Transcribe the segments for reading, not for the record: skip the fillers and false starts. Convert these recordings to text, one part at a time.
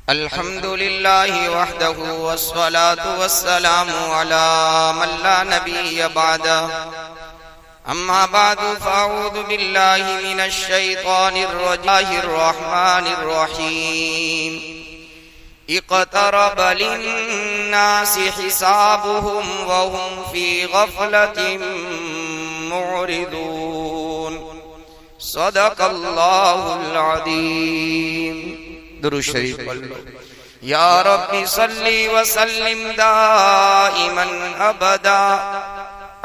अल्हम्दुलिल्लाहि वहदहु वस्सलातु वस्सलामु अला मन ला नबिय्य बअदा। अम्मा बादु फ़अऊज़ु बिल्लाहि मिनश शैतानिर रहमानिर रहीम। इक़तरब लिन्नासि हिसाबुहुम व हुम फ़ी गफ़लतिन मुअरिदून। सदक़ल्लाहुल अज़ीम। दुरूद शरीफ पढ़ लो। या रब्बी सल्ली व सल्लिम दाइमन अबदा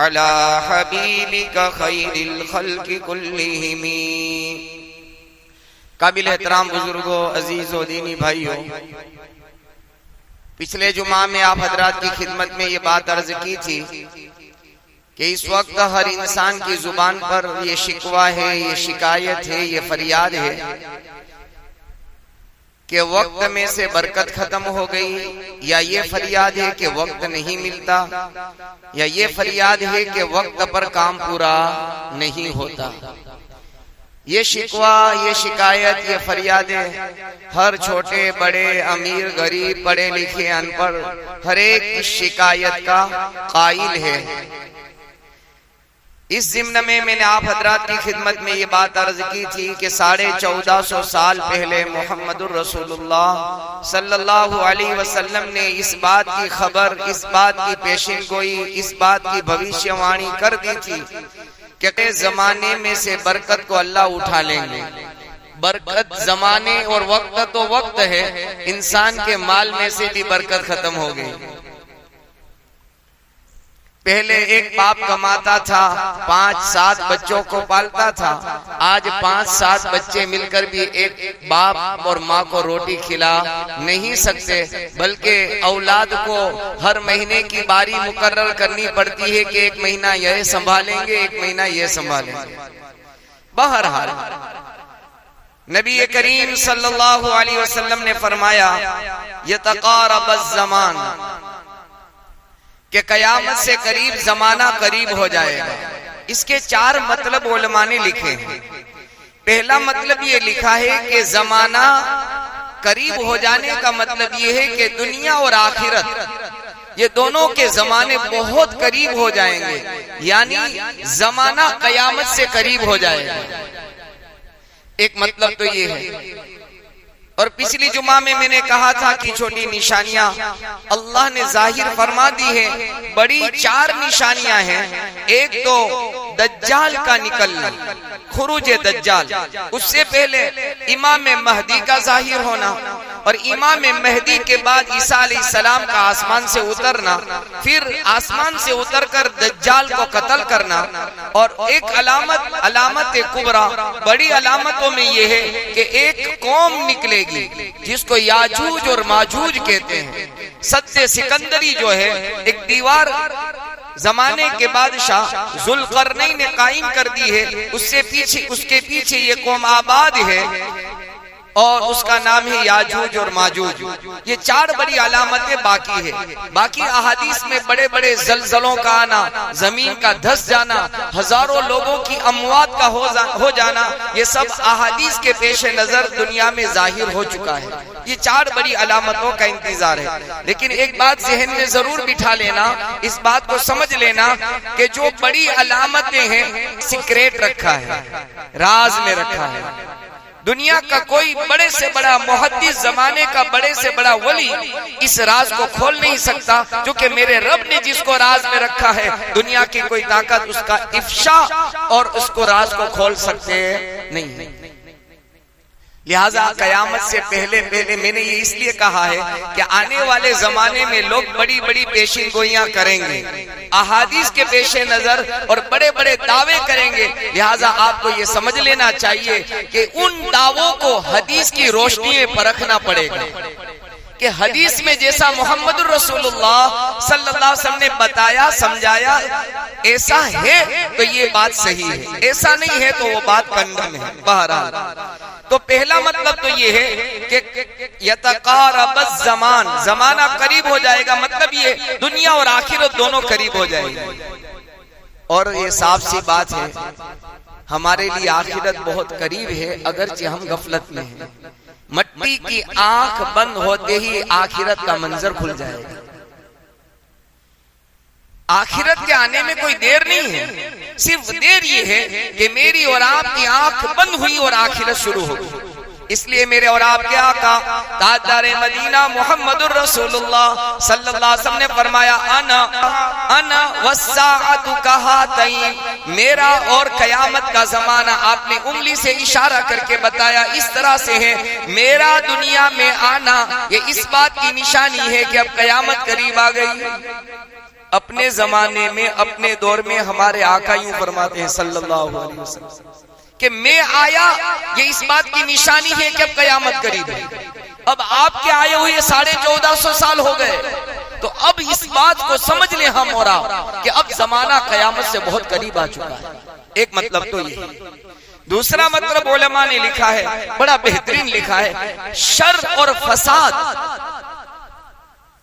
अला हबीबिका खैरिल खल्क़ि कुल्लिहिम। काबिल एहतराम बुजुर्गों, अजीजों, दीनी भाइयों, पिछले जुमा में आप हजरात की खिदमत में ये बात अर्ज की थी कि इस वक्त हर इंसान की जुबान पर ये शिकवा है, ये शिकायत है, ये फरियाद है कि वक्त में से बरकत खत्म हो गई, या ये फरियाद है कि वक्त नहीं मिलता, या ये फरियाद है कि वक्त पर काम पूरा नहीं होता। ये शिकवा, ये शिकायत, ये फरियादें हर छोटे बड़े, अमीर गरीब, पढ़े लिखे अनपढ़, हर एक इस शिकायत का कायल है। इस ज़िम्न में मैंने आप हजरात की खिदमत में ये बात अर्ज की थी कि 1450 साल पहले मोहम्मदुर रसूलुल्लाह सल्लल्लाहु अलैहि वसल्लम ने इस बात की खबर, इस बात की पेशिन गोई, इस बात की भविष्यवाणी कर दी थी कि जमाने में से बरकत को अल्लाह उठा लेंगे। बरकत जमाने और वक्त तो वक्त है, इंसान के माल में से भी बरकत खत्म हो गई। पहले एक बाप कमाता था, 5-7 बच्चों को पालता था। आज 5-7 बच्चे मिलकर भी एक बाप और माँ को रोटी खिला नहीं सकते, बल्कि औलाद को हर महीने की बारी मुकर्रर करनी पड़ती है कि एक महीना यह संभालेंगे, एक महीना यह संभालेंगे। बहरहाल नबी करीम सल्लल्लाहु अलैहि वसल्लम ने फरमाया, यतक़ारबज़ ज़मान, कि कयामत से करीब जमाना करीब हो जाएगा। इसके 4 मतलब उलमा ने लिखे हैं। पहला मतलब ये लिखा है कि जमाना करीब हो जाने का मतलब ये है कि दुनिया और आखिरत ये दोनों के जमाने बहुत करीब हो जाएंगे, यानी जमाना कयामत से करीब हो जाएगा। एक मतलब तो ये है। और पिछली जुमा में मैंने कहा था कि छोटी निशानियां अल्लाह ने जाहिर फरमा दी है। बड़ी 4 निशानियां हैं। एक तो दज्जाल का निकलना, खुरूज दज्जाल, उससे पहले इमाम महदी का जाहिर होना, और इमाम महदी के बाद ईसा अलैहिस्सलाम का आसमान से उतरना, फिर आसमान से उतरकर दज्जाल को कत्ल करना। और एक अलामत कुबरा, बड़ी अलामतों में यह है कि एक कौम निकलेगी जिसको याजूज और माजूज कहते हैं। सत्य सिकंदरी जो है, एक दीवार जमाने के बादशाह जुल्करनैन ने कायम कर दी है। उसके पीछे ये कौम आबाद है और उसका नाम है याजूज और माजूज। ये 4 बड़ी अलामतें बाकी है। बाकी अहादीस में बड़े बड़े जलजलों का आना, जमीन का धस जाना, हजारों लोगों की अमवात का हो जाना, ये सब अहादीस के पेश नजर दुनिया में जाहिर हो चुका है। ये 4 बड़ी अलामतों का इंतजार है। लेकिन एक बात जहन में जरूर बिठा लेना, इस बात को समझ लेना कि जो बड़ी अलामतें हैं सीक्रेट रखा है, राज में रखा है। दुनिया का कोई बड़े से बड़ा मुहद्दिस, जमाने का बड़े से बड़ा वली इस राज को खोल नहीं सकता, क्योंकि मेरे रब ने जिसको राज में रखा है, दुनिया की कोई ताकत उसका इफ्शा और उसको राज को खोल सकते नहीं। लिहाजा कयामत से पहले मैंने ये इसलिए कहा है कि आने वाले जमाने में लोग बड़ी बड़ी पेशिन गोइयां करेंगे, अहादीस के पेश नजर, और बड़े बड़े दावे करेंगे। लिहाजा आपको ये समझ लेना चाहिए कि उन दावों को हदीस की रोशनी में परखना पड़ेगा कि हदीस में जैसा मोहम्मदुर रसूलुल्लाह सल्लल्लाहु अलैहि वसल्लम ने बताया, समझाया, ऐसा है तो ये बात सही है, ऐसा नहीं है तो वो बात कंडम है। बहरहाल तो पहला मतलब तो ये है कि यतक़ारबज़ ज़मान, जमाना करीब हो जाएगा, मतलब ये दुनिया और आखिरत दोनों करीब हो जाएगी। और ये साफ सी बात है, हमारे लिए आखिरत बहुत करीब है, अगरचे हम गफलत में हैं। मट्टी की आंख बंद होते ही आखिरत का मंजर खुल जाएगा। आखिरत के आने में कोई देर नहीं है, सिर्फ देर ये है कि मेरी और आपकी आंख बंद हुई और आखिरत शुरू होगी। इसलिए मेरे और आपके आका ताजदारे मदीना मुहम्मदुर रसूलुल्लाह सल्लल्लाहु अलैहि वसल्लम ने फरमाया, अना वस्साअतु कहातैन, मेरा और कयामत का जमाना, आपने उंगली से इशारा करके बताया, इस तरह से है। मेरा दुनिया में आना ये इस बात की निशानी है कि अब कयामत करीब आ गई। अपने जमाने में, अपने दौर में हमारे आका यूं फरमाते हैं सल्लल्लाहु अलैहि वसल्लम कि मैं आया ये इस बात की निशानी है कि अब कयामत करीब है। अब आपके आए हुए 1450 साल हो गए, तो अब इस बात को समझ ले हम और आप कि अब जमाना कयामत से बहुत करीब आ चुका है। एक मतलब तो ये। दूसरा मतलब उलमा ने लिखा है, बड़ा बेहतरीन लिखा है, शर और फसाद,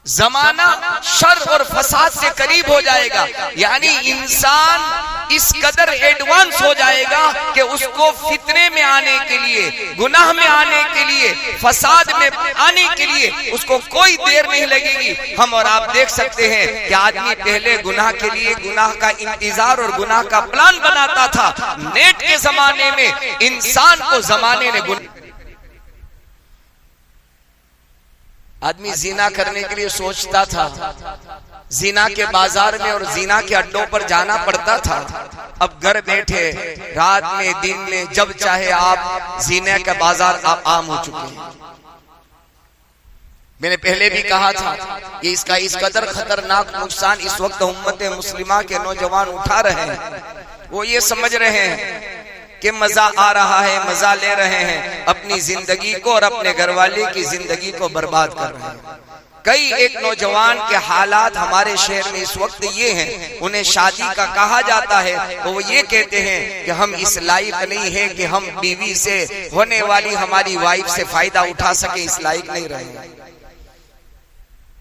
जमाना शर और फसाद से करीब हो जाएगा। यानी इंसान इस कदर एडवांस हो जाएगा कि उसको फितने में आने के लिए, गुनाह में आने के लिए, फसाद में आने के लिए उसको कोई देर नहीं लगेगी। हम और आप देख सकते हैं कि आदमी पहले गुनाह के लिए गुनाह का इंतजार और गुनाह का प्लान बनाता था। नेट के जमाने में इंसान को जमाने ने आदमी जीना करने के लिए सोचता था, जीना के बाजार में और जीना के अड्डों पर जाना पड़ता था। अब घर बैठे रात में, दिन में, जब चाहे आप जीने का बाजार आप आम हो चुके हैं। मैंने पहले भी कहा था कि इसका इस कदर खतरनाक नुकसान इस वक्त उम्मत मुस्लिमा के नौजवान उठा रहे हैं। वो ये समझ रहे हैं कि मजा आ रहा है, मजा ले रहे हैं, अपनी जिंदगी को और अपने घरवाले की जिंदगी को बर्बाद कर रहे हैं। कई एक नौजवान के हालात हमारे शहर में इस वक्त ये हैं, उन्हें शादी का कहा जाता है तो वो ये कहते हैं कि हम इस लायक नहीं है कि हम बीवी से होने वाली हमारी वाइफ से फायदा उठा सके, इस लायक नहीं रहे।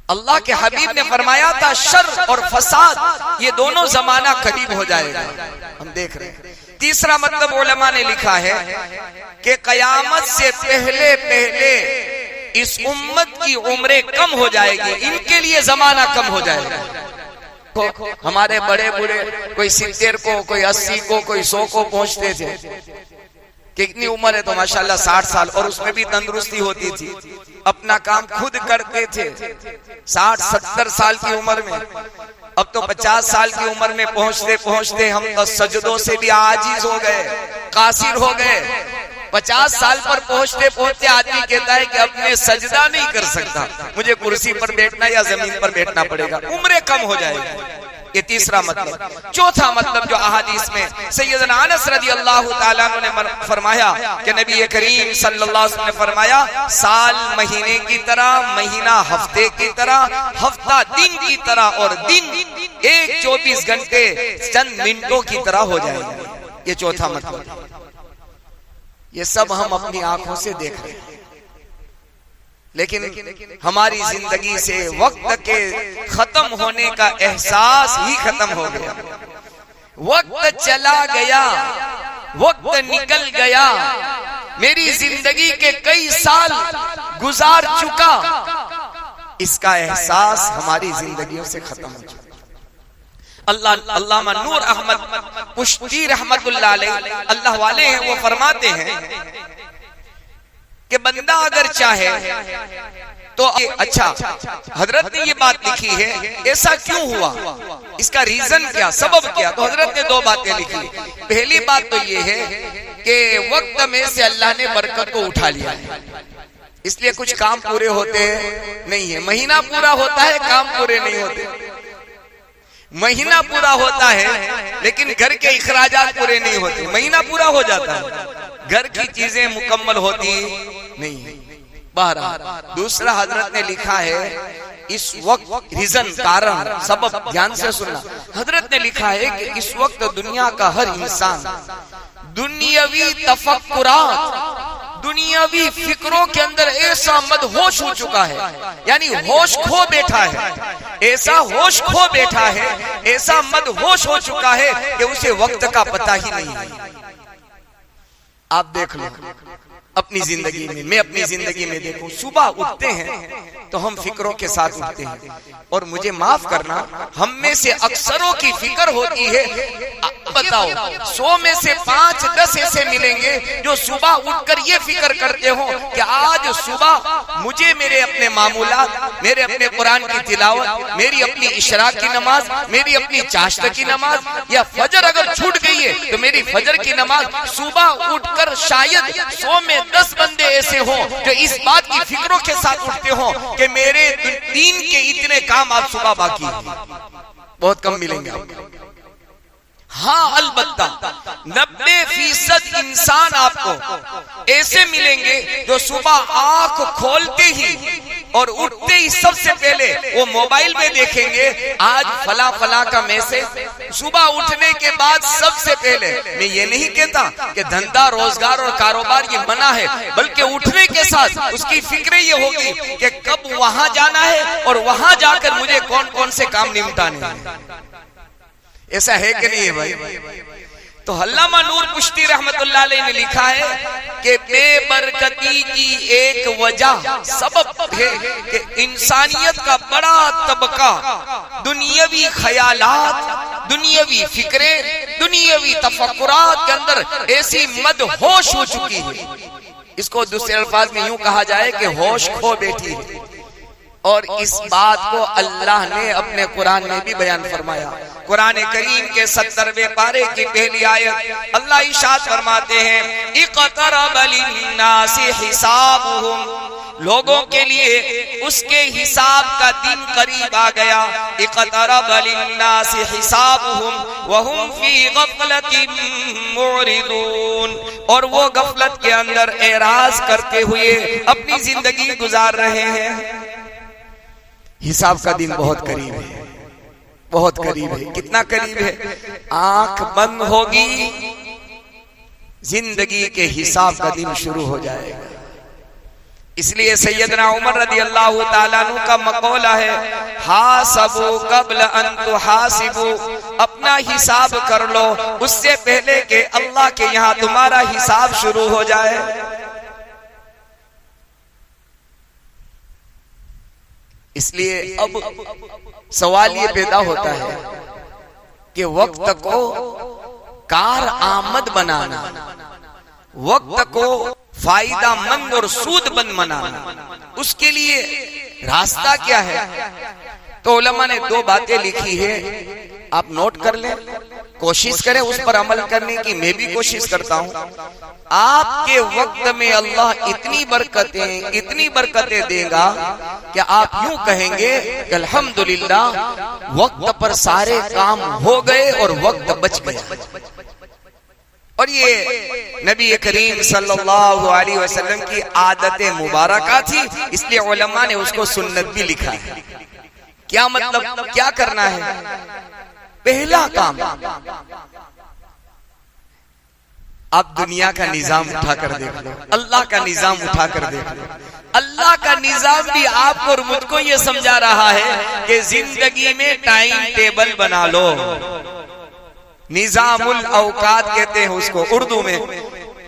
अल्लाह के हबीब ने फरमाया था शर और फसाद ये दोनों जमाना करीब हो जाएगा। हम देख रहे हैं। तीसरा मतलब उलमा ने लिखा है कि कयामत से पहले पहले इस उम्मत की उम्रें कम हो जाएगी, इनके लिए जमाना कम हो जाएगा। तो हमारे बड़े बूढ़े कोई 70 को, कोई 80 को, कोई 100 को पहुंचते थे। कितनी उम्र है तो माशाल्लाह 60 साल, और उसमें भी तंदुरुस्ती होती थी, अपना काम खुद करते थे। 60-70 साल की उम्र में, अब तो 50 साल की उम्र में पहुंचते पहुंचते हम तो सजदों से भी आजीज हो गए, कासिर हो गए। 50 साल पर पहुंचते पहुंचते आदमी कहता है कि अब मैं सजदा नहीं कर सकता, मुझे कुर्सी पर बैठना या जमीन पर बैठना पड़ेगा, उम्रें कम हो जाएगी। ये तीसरा मतलब। चौथा मतलब जो अहादीस में सैयदना अनस रज़ियल्लाहु ताला अन्हु ने फरमाया कि नबी करीम सल्लल्लाहु अलैहि वसल्लम ने फरमाया, साल महीने की तरह, महीना हफ्ते की तरह, हफ्ता दिन की तरह, और दिन एक 24 घंटे चंद मिनटों की तरह हो जाएगा। ये चौथा मतलब। ये सब हम अपनी आंखों से देख रहे हैं, लेकिन हमारी जिंदगी से वक्त के खत्म होने का एहसास ही खत्म हो गया। वक्त चला गया, वक्त निकल गया, मेरी जिंदगी के कई साल गुजार चुका, इसका एहसास हमारी जिंदगियों से खत्म हो चुका। अल्लामा नूर अहमद पुश्ती रहमतुल्लाह अलैह, अल्लाह वाले हैं, वो फरमाते हैं कि बंदा अगर चाहे तो अच्छा, हजरत ने ये बात लिखी है, ऐसा क्यों हुआ, इसका रीजन क्या, सबब क्या? तो हजरत ने 2 बातें लिखी। पहली बात तो ये है कि वक्त में से अल्लाह ने बरकत को उठा लिया है, इसलिए कुछ काम पूरे होते नहीं है। महीना पूरा होता है, काम पूरे नहीं होते। महीना पूरा होता है लेकिन घर के इखराजात पूरे नहीं होते। महीना पूरा हो जाता है, घर की चीजें मुकम्मल होती नहीं है। बहरहाल दूसरा हजरत ने लिखा है, इस वक्त रीजन, कारण, सबब, ध्यान से सुनना। हजरत ने लिखा है कि इस वक्त दुनिया का हर इंसान दुनियावी तफक्कुरात, दुनियावी फिक्रों के अंदर ऐसा मदहोश हो चुका है, यानी होश खो बैठा है, ऐसा होश खो बैठा है, ऐसा मदहोश हो चुका है कि उसे वक्त का पता ही नहीं है। आप देख लो, अपनी जिंदगी में, मैं अपनी जिंदगी में देखूं, सुबह उठते हैं तो हम फिक्रों के साथ उठते हैं। और मुझे माफ करना, हम में से अक्सरों की फिक्र होती है। बताओ 100 में से 5-10 ऐसे मिलेंगे जो सुबह उठकर ये फिक्र करते हो कि आज सुबह मुझे मेरे अपने मामूलात, मेरे अपने कुरान की तिलावत, मेरी अपनी इशराक की नमाज, मेरी अपनी चाश्त की नमाज या फजर अगर छूट गई है तो मेरी फजर की नमाज, सुबह उठकर शायद 100 में 10 बंदे ऐसे हो जो इस बात की फिक्रों के साथ उठते हो कि मेरे दीन के इतने काम आज सुबह बाकी हैं। बहुत कम मिलेंगे आपको। हाँ, अलबत्ता 90% इंसान आपको ऐसे मिलेंगे जो सुबह आंख खोलते ही और उठते ही सबसे पहले वो मोबाइल में देखेंगे आज फला फला का मैसेज। सुबह उठने के बाद सबसे पहले, मैं ये नहीं कहता कि धंधा रोजगार और कारोबार ये मना है, बल्कि उठने के साथ उसकी फिक्र ये होगी कि कब वहां जाना है और वहां जाकर मुझे कौन कौन से काम निपटाने हैं। ऐसा है कि नहीं है भाई? तो अल्लामा नूर पुश्ती रहमतुल्लाह अलैह ने लिखा है कि बेबरकती की एक वजह सबब है कि इंसानियत का बड़ा तबका दुनियावी ख्यालात, दुनियावी फिक्रे, दुनियावी तफक्कुरात के अंदर ऐसी मदहोश हो चुकी है। इसको दूसरे अल्फाज में यूं कहा जाए कि होश खो बैठी है। और इस बात को अल्लाह ने अपने कुरान में भी बयान फरमाया। कुरान करीम के 70वें पारे की पहली आयत अल्लाह इरशाद फरमाते हैं, इक़तरब लिन्नासि हिसाबुहुम, लोगों के लिए उसके हिसाब का दिन करीब आ गया। इक़तरब लिन्नासि हिसाबुहुम वहुम फी गफलतिन मुरिदून, और वो गफलत के अंदर एराज करते हुए अपनी जिंदगी गुजार रहे हैं। हिसाब का दिन बहुत करीब है, बहुत करीब है। कितना करीब है? आंख बंद होगी, जिंदगी के हिसाब का दिन शुरू हो जाएगा। इसलिए सैयदना उमर रज़ी अल्लाह ताला अन्हु का मकौला है, हासबू कब्ल अन तुहासिबू, अपना हिसाब कर लो उससे पहले कि अल्लाह के यहाँ तुम्हारा हिसाब शुरू हो जाए। इसलिए अब सवाल ये पैदा होता है कि वक्त को कार आमद बनाना, वक्त को फायदा मंद और सूदबंद बनाना, उसके लिए रास्ता क्या है? तो उलमा ने 2 बातें लिखी है, आप नोट कर लें, कोशिश करें उस पर अमल करने की। मैं भी कोशिश करता हूं। आपके वक्त में अल्लाह इतनी बरकतें देगा कि आप यूं कहेंगे कि अल्हम्दुलिल्लाह वक्त पर सारे काम हो गए और वक्त बच गया। और ये नबी करीम सल्लल्लाहु अलैहि वसल्लम की आदत मुबारका थी, इसलिए उलमा ने उसको सुन्नत भी लिखा है। क्या मतलब, क्या करना है? पहला काम, आप दुनिया का निजाम उठाकर देख लो, अल्लाह का निजाम उठाकर देख लो। अल्लाह का निजाम भी आपको और मुझको ये समझा रहा है कि जिंदगी में टाइम टेबल बना लो। निजामुल औकात कहते हैं उसको उर्दू में,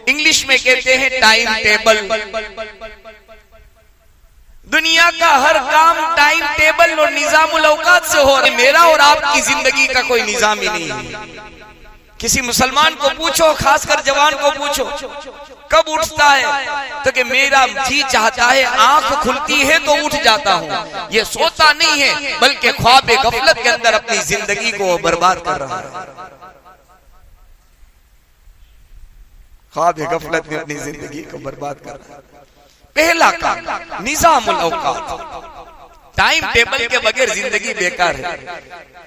इंग्लिश में कहते हैं टाइम टेबल। दुनिया का हर काम टाइम टेबल और निजामुल औकात से हो रहा है। मेरा और आपकी जिंदगी का कोई निजाम ही नहीं है। किसी मुसलमान को पूछो, खासकर जवान को पूछो, कब उठता है? तो कि मेरा जी चाहता है, आंख खुलती है तो उठ जाता हूँ। ये सोता नहीं है, बल्कि ख्वाब गफलत के अंदर अपनी जिंदगी को बर्बाद कर रहा है। ख्वाब गफलत में अपनी जिंदगी को बर्बाद कर रहा है। पहला काम निजामुल औकात, टाइम टेबल के बगैर जिंदगी बेकार है।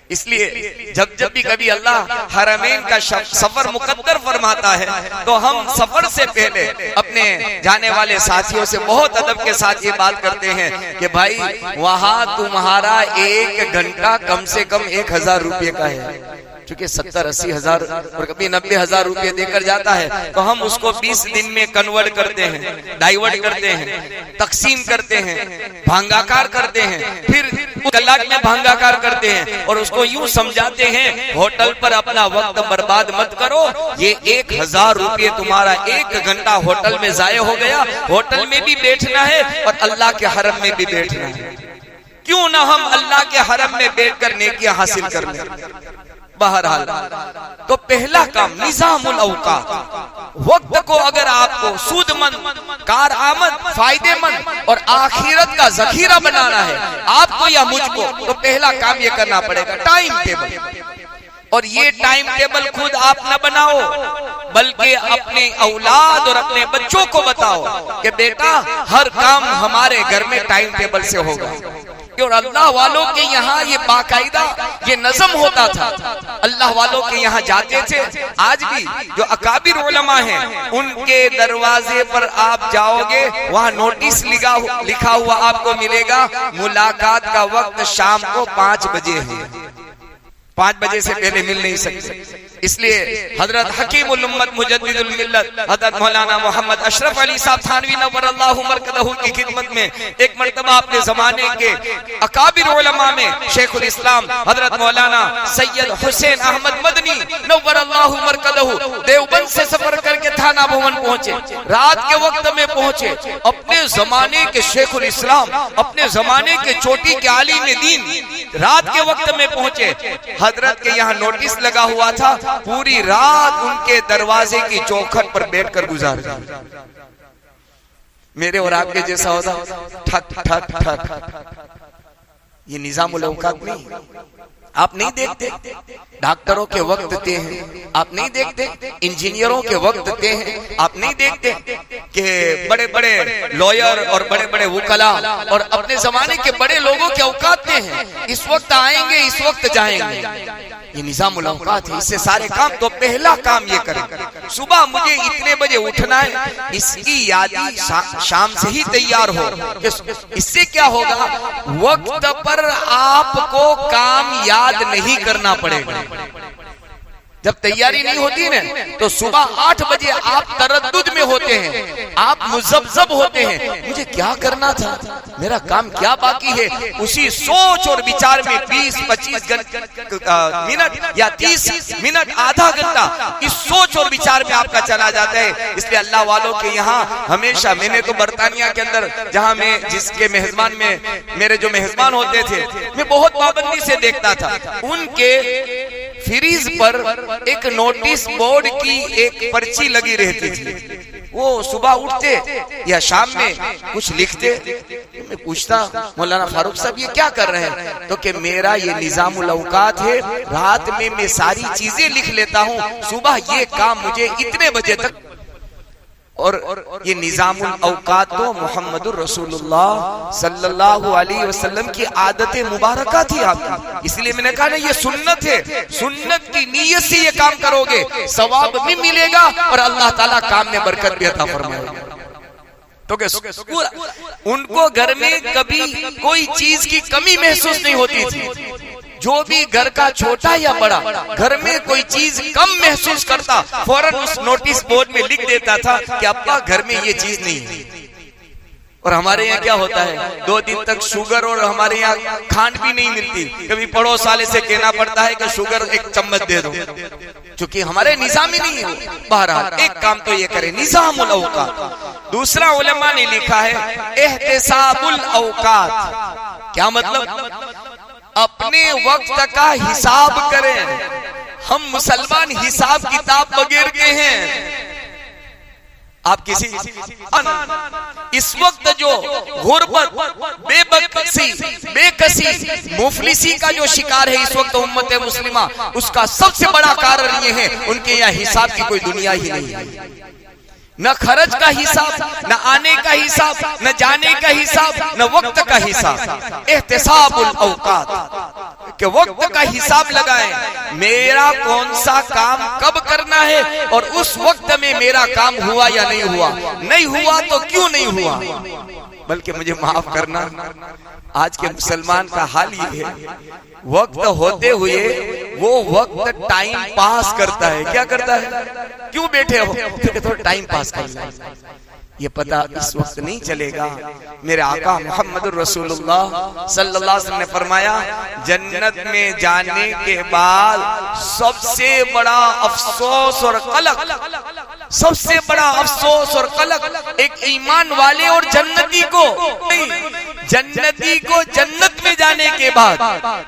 इसलिए जब भी कभी अल्लाह हरमैन का सफर मुकद्दर फरमाता है तो हम सफर से पहले अपने जाने वाले साथियों से बहुत अदब के साथ ये बात करते हैं कि भाई वहां तुम्हारा 1 घंटा कम से कम 1000 रुपये का है। क्योंकि 70-80 हजार और कभी 90 हजार रुपये देकर जाता है तो हम उसको 20 दिन में कन्वर्ट करते हैं, डाइवर्ट करते हैं, तकसीम करते हैं, भांगाकार करते हैं, फिर कलाक में भांगाकार करते हैं और उसको यूं समझाते हैं होटल पर अपना वक्त बर्बाद मत करो, ये 1000 रुपये तुम्हारा 1 घंटा होटल में जाया हो गया। होटल में भी बैठना है और अल्लाह के हरम में भी बैठना है, क्यों ना हम अल्लाह के हरम में बैठकर नेकियां हासिल कर लें। बहरहाल तो पहला काम निजामुल औकात, वक्त को अगर आपको सूदमंद, कारआमद, फायदेमंद और आखिरत का जखीरा बनाना है आपको या मुझको, तो पहला काम ये करना पड़ेगा टाइम टेबल। और ये टाइम टेबल खुद आप न बनाओ बल्कि अपने औलाद और अपने बच्चों को बताओ कि बेटा हर काम हमारे घर में टाइम टेबल से होगा। और अल्लाह वालों के यहाँ ये बाकायदा ये नज़म होता था, अल्लाह वालों के यहाँ जाते थे। आज भी जो अकाबिर उलमा हैं उनके दरवाजे पर आप जाओगे वहाँ नोटिस लिखा हुआ आपको मिलेगा, मुलाकात का वक्त शाम को 5 बजे है, 5 बजे से पहले मिल नहीं सकते। इसलिए हजरत हकीमुल उम्मत मुजद्दिदुल मिल्लत हजरत मौलाना मोहम्मद अशरफ अली साहब थानवी नव्वरल्लाहु मरकदहू की खिदमत में एक मर्तबा अपने जमाने के अकाबिर उलमा में शेखुल इस्लाम हजरत मौलाना सैयद हुसैन अहमद मदनी नव्वरल्लाहु मरकदहू देवबंद से सफर करके थाना भवन पहुंचे, रात के वक्त में पहुंचे। अपने जमाने के शेखुल इस्लाम, अपने जमाने के चोटी के आलिम दीन रात के वक्त में पहुंचे। हजरत के यहाँ नोटिस लगा हुआ था, पूरी रात उनके दरवाजे की चौखट पर बैठकर गुजार दी। मेरे और आपके जैसा होता ठक ठक ठक। ये निजामुल औकात नहीं, आप नहीं देखते डॉक्टरों के वक्त तय हैं, आप नहीं देखते इंजीनियरों के वक्त तय हैं, आप नहीं देखते कि बड़े बड़े लॉयर और बड़े बड़े वकला और अपने जमाने के बड़े लोगों के औकात तय हैं, इस वक्त आएंगे इस वक्त जाएंगे। ये निजामुल औकात है, इससे सारे काम। तो पहला काम ये करें, सुबह मुझे इतने बजे उठना है, इसकी यादी शाम से ही तैयार हो। इससे क्या होगा, वक्त पर आपको काम याद नहीं करना पड़ेगा। जब तैयारी नहीं होती ना तो सुबह 8 बजे आप तरद्दुद में होते हैं, आप मुजब्जब होते हैं, मुझे क्या करना था, मेरा काम क्या बाकी है। उसी सोच और विचार में 20-25 मिनट या 30 मिनट, आधा घंटा इस सोच और विचार में आपका चला जाता है। इसलिए अल्लाह वालों के यहाँ हमेशा, मैंने तो बरतानिया के अंदर जहाँ मैं जिसके मेहमान में मेरे जो मेहमान होते थे मैं बहुत पाबंदी से देखता था, उनके फ्रीज पर एक नोटिस बोर्ड की एक पर्ची लगी रहती थी। वो सुबह उठते या शाम में कुछ लिखते, मैं पूछता मौलाना फारूक साहब ये क्या कर रहे हैं, तो कि मेरा ये निजामुल औकात है, रात में मैं सारी चीजें लिख लेता हूँ, सुबह ये काम मुझे इतने बजे तक। और ये निजामुल औकात तो मुहम्मदुर रसूलुल्लाह सल्लल्लाहु अलैहि वसल्लम की आदत मुबारका थी आपकी। इसलिए मैंने कहा ना ये सुन्नत है, सुन्नत की नीयत से ये काम करोगे सवाब भी मिलेगा और अल्लाह ताला काम में बरकत भी अता फरमाएगा। तो उनको घर में कभी कोई चीज की कमी महसूस नहीं होती थी। जो भी घर का छोटा या बड़ा घर में कोई चीज कम महसूस करता, फौरन उस नोटिस बोर्ड में लिख देता था कि अब्बा घर में ये चीज नहीं है। और हमारे यहाँ क्या होता है, 2 दिन तक शुगर और हमारे यहाँ खांड भी नहीं मिलती, कभी पड़ोस वाले से कहना पड़ता है कि शुगर 1 चम्मच दे दो, क्योंकि हमारे निजाम ही नहीं है। बहरहाल एक काम तो ये करे निजामुल औकात। दूसरा उलमा ने लिखा है एहतिसाबुल औकात। क्या मतलब, अपने वक्त का हिसाब करें। हम मुसलमान हिसाब किताब बगैर के हैं। आप किसी इस वक्त जो गुर्बत, बेकसी, मुफलिसी का जो शिकार है इस वक्त उम्मत मुस्लिमा, उसका सबसे बड़ा कारण ये है उनके यहाँ हिसाब की कोई दुनिया ही नहीं है। न खर्च का हिसाब, न आने का हिसाब, न जाने का हिसाब, न वक्त का हिसाब। एहतिसाबुल औकात के वक्त का हिसाब लगाएं, मेरा कौन सा काम कब करना है और उस वक्त में मेरा काम हुआ या नहीं हुआ, नहीं हुआ तो क्यों नहीं हुआ। बल्कि मुझे माफ करना, आज के मुसलमान का हाल ये है, वक्त होते हुए वो वक्त टाइम पास करता है। क्या करता है, क्यों बैठे हो, थोड़ा टाइम पास करना है। ये पता इस वक्त नहीं चलेगा। मेरे आका मोहम्मद रसूलुल्लाह सल्लल्लाहु अलैहि वसल्लम ने फरमाया, जन्नत में जाने के बाद सबसे बड़ा अफसोस और कलक, सबसे बड़ा अफसोस और कलक एक ईमान वाले और जन्नती को, जन्नती को जन्नत में जाने के बाद,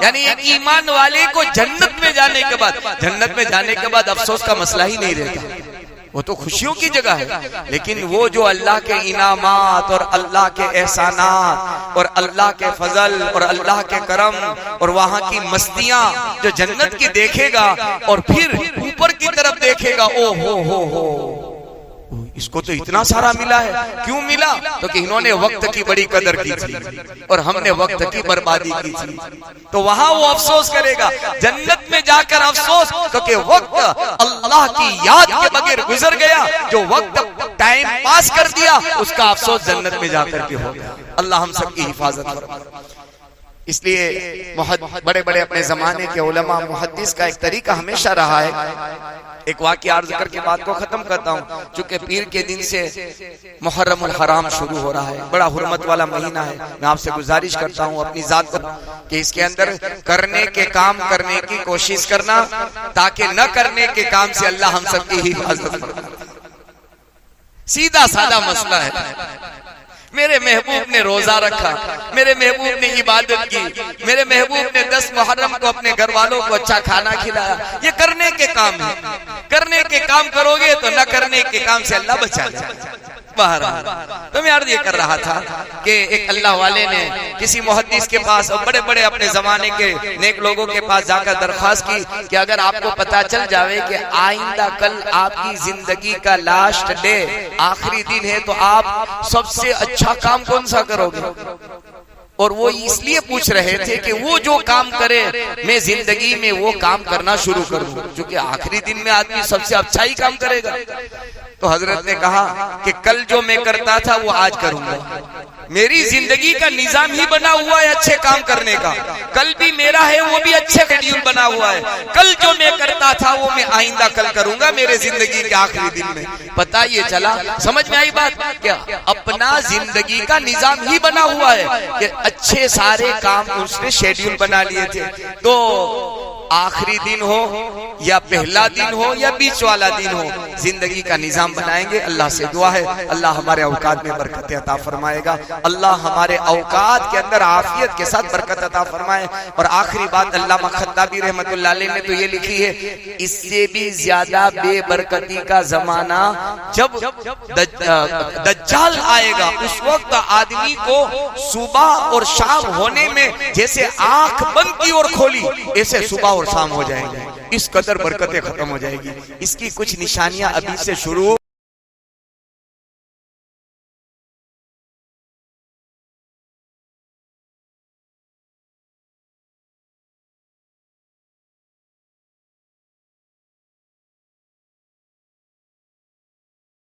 यानी एक ईमान वाले को जन्नत में जाने के बाद, जन्नत में जाने के बाद अफसोस का मसला ही नहीं रहता। वो तो खुशियों की जगह है, लेकिन वो जो अल्लाह के इनामात और अल्लाह के एहसानात और अल्लाह के फजल और अल्लाह के करम और वहां की मस्तियां जो जन्नत की देखेगा और फिर ऊपर की तरफ देखेगा, ओ हो इसको तो इतना सारा मिला है। क्यों मिला? तो कि इन्होंने वक्त की बड़ी कदर की थी और हमने वक्त की बर्बादी की थी। तो वहां वो अफसोस करेगा, जन्नत में जाकर अफसोस, क्योंकि वक्त अल्लाह की याद के बगैर गुजर गया। जो वक्त टाइम पास कर दिया उसका अफसोस जन्नत में जाकर के हो गया। अल्लाह हम सबकी हिफाजत फरमाए। इसलिए बड़े बड़े अपने जमाने के उलमा मुहद्दिस का एक तरीका हमेशा रहा है। एक वाक़या अर्ज करके बात को खत्म करता हूँ। चूंकि पीर के दिन से मुहर्रमुल हराम शुरू हो रहा है, बड़ा हुर्मत वाला महीना है। मैं आपसे गुजारिश करता हूँ अपनी जात को कि इसके अंदर करने के काम करने की कोशिश करना, ताकि न करने के काम से अल्लाह हम सबकी हिफाजत फरमाए। सीधा साधा मसला है। मेरे महबूब ने रोजा रखा, मेरे महबूब ने इबादत की, मेरे महबूब ने 10 मुहर्रम को अपने घर वालों को अच्छा खाना खिलाया। ये करने के काम है। करने के काम करोगे तो न करने के काम से अल्लाह बचा ले। तो मैं अर्ज ये कर रहा था कि एक अल्लाह वाले ने किसी मुहद्दिस के पास और बड़े बड़े अपने जमाने के नेक लोगों के पास जाकर दरख्वास्त की कि अगर आपको पता चल जावे कि आइंदा कल आपकी जिंदगी का लास्ट डे, आखिरी दिन है, तो आप सबसे अच्छा काम कौन सा करोगे? और वो इसलिए पूछ रहे थे कि वो जो काम करे मैं जिंदगी में वो काम करना शुरू करूं, क्योंकि आखिरी दिन में आदमी सबसे अच्छा ही काम करेगा। तो हजरत ने कहा कि कल जो मैं करता था वो आज करूंगा। मेरी जिंदगी का निजाम ही बना हुआ है अच्छे काम करने का। कल भी मेरा है, वो भी अच्छे शेड्यूल बना हुआ है। कल जो मैं करता था वो मैं आइंदा कल करूंगा मेरे जिंदगी के आखिरी दिन में। पता ये चला, समझ में आई बात क्या? अपना जिंदगी का निजाम ही बना हुआ है कि अच्छे सारे काम उसने शेड्यूल बना लिए थे। तो आखिरी दिन हो या पहला दिन हो या बीच वाला दिन हो, जिंदगी का निजाम बनाएंगे। अल्लाह से दुआ है अल्लाह हमारे औकात में बरकत अता फरमाएगा। अल्लाह हमारे औकात के अंदर आफियत के साथ बरकत अता फरमाए। और आखिरी बात अल्लामा खत्ताबी रहमतुल्लाह अलैह ने तो ये लिखी है, इससे भी ज्यादा बेबरकती का जमाना जब दज्जाल आएगा, उस वक्त आदमी को सुबह और शाम होने में जैसे आंख बंद की और खोली, ऐसे सुबह और शाम हो जाएंगे। इस कदर बरकतें खत्म हो जाएगी। इसकी कुछ निशानियां अभी से शुरू